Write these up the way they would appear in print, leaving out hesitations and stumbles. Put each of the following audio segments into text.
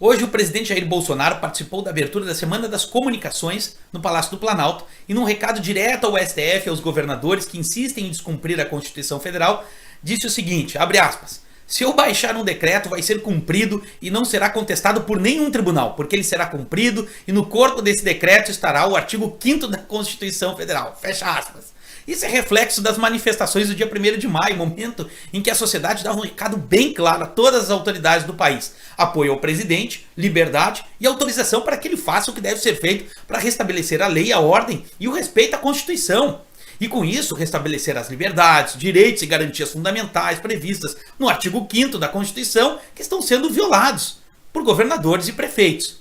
Hoje o presidente Jair Bolsonaro participou da abertura da Semana das Comunicações no Palácio do Planalto e num recado direto ao STF e aos governadores que insistem em descumprir a Constituição Federal, disse o seguinte, abre aspas, se eu baixar um decreto vai ser cumprido e não será contestado por nenhum tribunal, porque ele será cumprido e no corpo desse decreto estará o artigo 5º da Constituição Federal, fecha aspas. Isso é reflexo das manifestações do dia 1º de maio, momento em que a sociedade dá um recado bem claro a todas as autoridades do país. Apoio ao presidente, liberdade e autorização para que ele faça o que deve ser feito para restabelecer a lei, a ordem e o respeito à Constituição. E com isso, restabelecer as liberdades, direitos e garantias fundamentais previstas no artigo 5º da Constituição que estão sendo violados por governadores e prefeitos.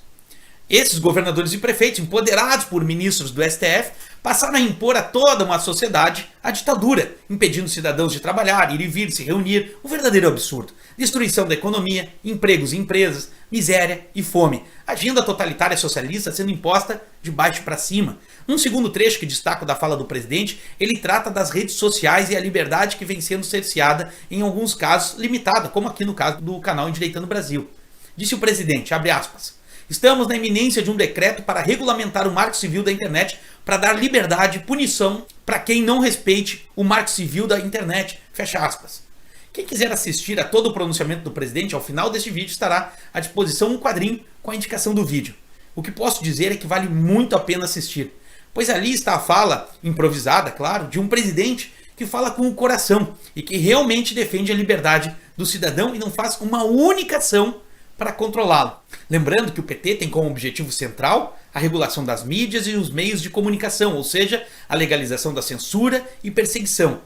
Esses governadores e prefeitos, empoderados por ministros do STF, passaram a impor a toda uma sociedade a ditadura, impedindo cidadãos de trabalhar, ir e vir, se reunir, um verdadeiro absurdo. Destruição da economia, empregos e empresas, miséria e fome. A agenda totalitária socialista sendo imposta de baixo para cima. Num segundo trecho que destaco da fala do presidente, ele trata das redes sociais e a liberdade que vem sendo cerceada, em alguns casos limitada, como aqui no caso do canal Endireitando Brasil. Disse o presidente, abre aspas, estamos na iminência de um decreto para regulamentar o Marco Civil da internet para dar liberdade e punição para quem não respeite o Marco Civil da internet. Fecha aspas. Quem quiser assistir a todo o pronunciamento do presidente, ao final deste vídeo estará à disposição um quadrinho com a indicação do vídeo. O que posso dizer é que vale muito a pena assistir, pois ali está a fala, improvisada, claro, de um presidente que fala com o coração e que realmente defende a liberdade do cidadão e não faz uma única ação para controlá-lo. Lembrando que o PT tem como objetivo central a regulação das mídias e os meios de comunicação, ou seja, a legalização da censura e perseguição.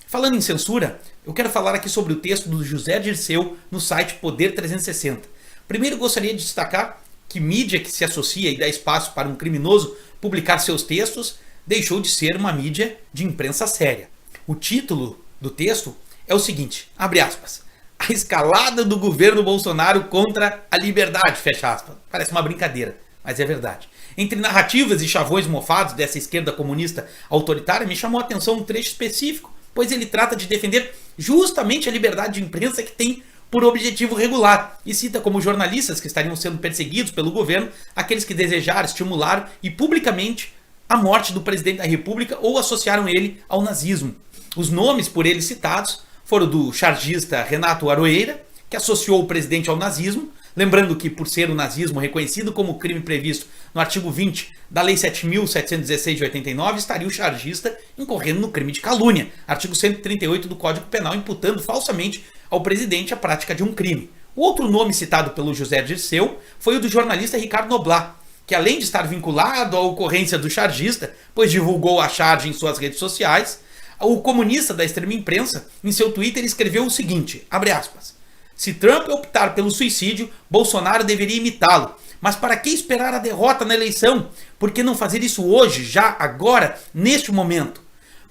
Falando em censura, eu quero falar aqui sobre o texto do José Dirceu no site Poder 360. Primeiro gostaria de destacar que mídia que se associa e dá espaço para um criminoso publicar seus textos deixou de ser uma mídia de imprensa séria. O título do texto é o seguinte, abre aspas, a escalada do governo Bolsonaro contra a liberdade, fecha aspas. Parece uma brincadeira, mas é verdade. Entre narrativas e chavões mofados dessa esquerda comunista autoritária, me chamou a atenção um trecho específico, pois ele trata de defender justamente a liberdade de imprensa que tem por objetivo regular, e cita como jornalistas que estariam sendo perseguidos pelo governo aqueles que desejaram, estimularam e publicamente a morte do presidente da República ou associaram ele ao nazismo. Os nomes por ele citados foram do chargista Renato Aroeira, que associou o presidente ao nazismo, lembrando que por ser o nazismo reconhecido como crime previsto no artigo 20 da Lei 7.716 de 89, estaria o chargista incorrendo no crime de calúnia, artigo 138 do Código Penal, imputando falsamente ao presidente a prática de um crime. O outro nome citado pelo José Dirceu foi o do jornalista Ricardo Noblat, que além de estar vinculado à ocorrência do chargista, pois divulgou a charge em suas redes sociais, o comunista da extrema imprensa, em seu Twitter, escreveu o seguinte, abre aspas, se Trump optar pelo suicídio, Bolsonaro deveria imitá-lo. Mas para que esperar a derrota na eleição? Por que não fazer isso hoje, já, agora, neste momento?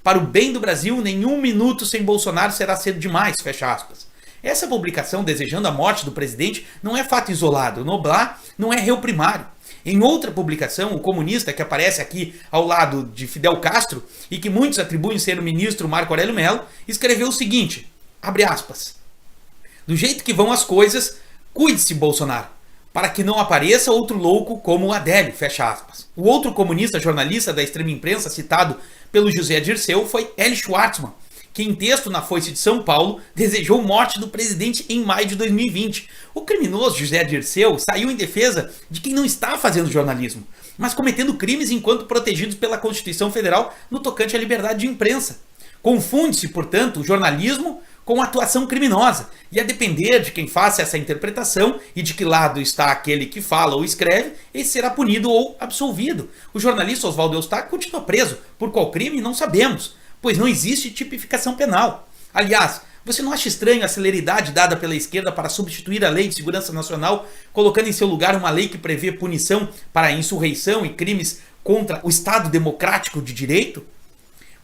Para o bem do Brasil, nenhum minuto sem Bolsonaro será cedo demais, fecha aspas. Essa publicação desejando a morte do presidente não é fato isolado. Noblat não é réu primário. Em outra publicação, o comunista que aparece aqui ao lado de Fidel Castro e que muitos atribuem ser o ministro Marco Aurélio Mello, escreveu o seguinte, abre aspas, do jeito que vão as coisas, cuide-se Bolsonaro, para que não apareça outro louco como o Adélio, fecha aspas. O outro comunista jornalista da extrema imprensa citado pelo José Dirceu foi Eli Schwartzman, que em texto na Foice de São Paulo desejou morte do presidente em maio de 2020. O criminoso José Dirceu saiu em defesa de quem não está fazendo jornalismo, mas cometendo crimes enquanto protegidos pela Constituição Federal no tocante à liberdade de imprensa. Confunde-se, portanto, o jornalismo com atuação criminosa, e a depender de quem faça essa interpretação e de que lado está aquele que fala ou escreve, esse será punido ou absolvido. O jornalista Oswaldo Eustáquio continua preso. Por qual crime? Não sabemos, pois não existe tipificação penal. Aliás, você não acha estranho a celeridade dada pela esquerda para substituir a Lei de Segurança Nacional, colocando em seu lugar uma lei que prevê punição para insurreição e crimes contra o Estado democrático de direito?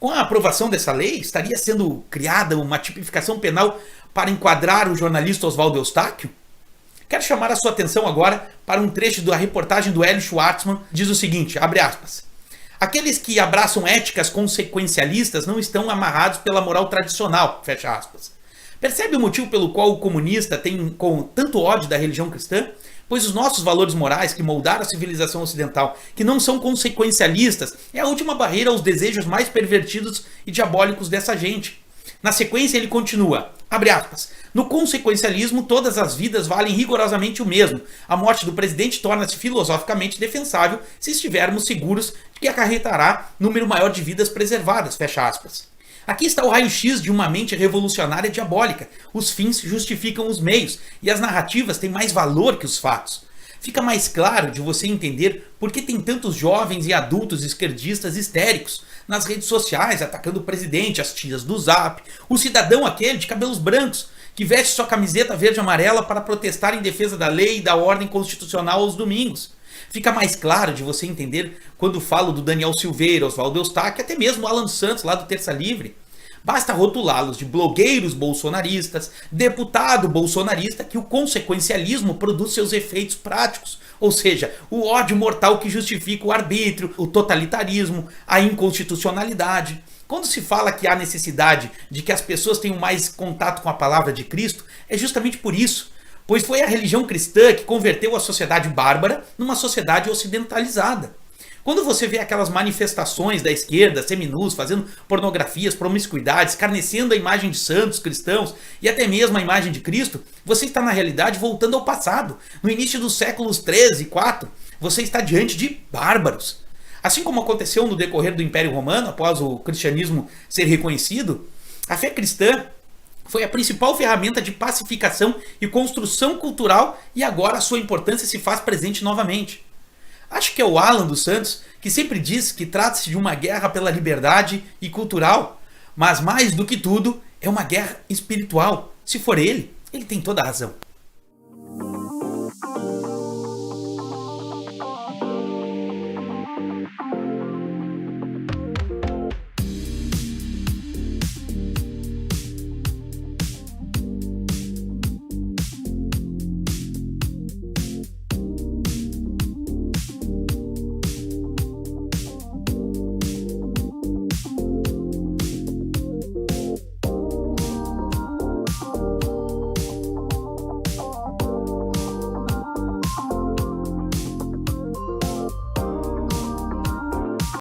Com a aprovação dessa lei, estaria sendo criada uma tipificação penal para enquadrar o jornalista Oswaldo Eustáquio? Quero chamar a sua atenção agora para um trecho da reportagem do Eli Schwartzman, diz o seguinte, abre aspas, aqueles que abraçam éticas consequencialistas não estão amarrados pela moral tradicional, fecha aspas. Percebe o motivo pelo qual o comunista tem com tanto ódio da religião cristã? Pois os nossos valores morais que moldaram a civilização ocidental, que não são consequencialistas, é a última barreira aos desejos mais pervertidos e diabólicos dessa gente. Na sequência ele continua, abre aspas, no consequencialismo todas as vidas valem rigorosamente o mesmo. A morte do presidente torna-se filosoficamente defensável se estivermos seguros de que acarretará número maior de vidas preservadas, fecha aspas. Aqui está o raio-x de uma mente revolucionária diabólica. Os fins justificam os meios e as narrativas têm mais valor que os fatos. Fica mais claro de você entender por que tem tantos jovens e adultos esquerdistas histéricos nas redes sociais atacando o presidente, as tias do Zap, o cidadão aquele de cabelos brancos que veste sua camiseta verde e amarela para protestar em defesa da lei e da ordem constitucional aos domingos. Fica mais claro de você entender quando falo do Daniel Silveira, Oswaldo Eustáquio, até mesmo o Alan Santos lá do Terça Livre. Basta rotulá-los de blogueiros bolsonaristas, deputado bolsonarista, que o consequencialismo produz seus efeitos práticos. Ou seja, o ódio mortal que justifica o arbítrio, o totalitarismo, a inconstitucionalidade. Quando se fala que há necessidade de que as pessoas tenham mais contato com a palavra de Cristo, é justamente por isso. Pois foi a religião cristã que converteu a sociedade bárbara numa sociedade ocidentalizada. Quando você vê aquelas manifestações da esquerda, seminus, fazendo pornografias, promiscuidades, escarnecendo a imagem de santos cristãos e até mesmo a imagem de Cristo, você está na realidade voltando ao passado. No início dos séculos 13 e 4, você está diante de bárbaros. Assim como aconteceu no decorrer do Império Romano, após o cristianismo ser reconhecido, a fé cristã foi a principal ferramenta de pacificação e construção cultural e agora a sua importância se faz presente novamente. Acho que é o Alan dos Santos que sempre diz que trata-se de uma guerra pela liberdade e cultural, mas mais do que tudo é uma guerra espiritual. Se for ele tem toda a razão.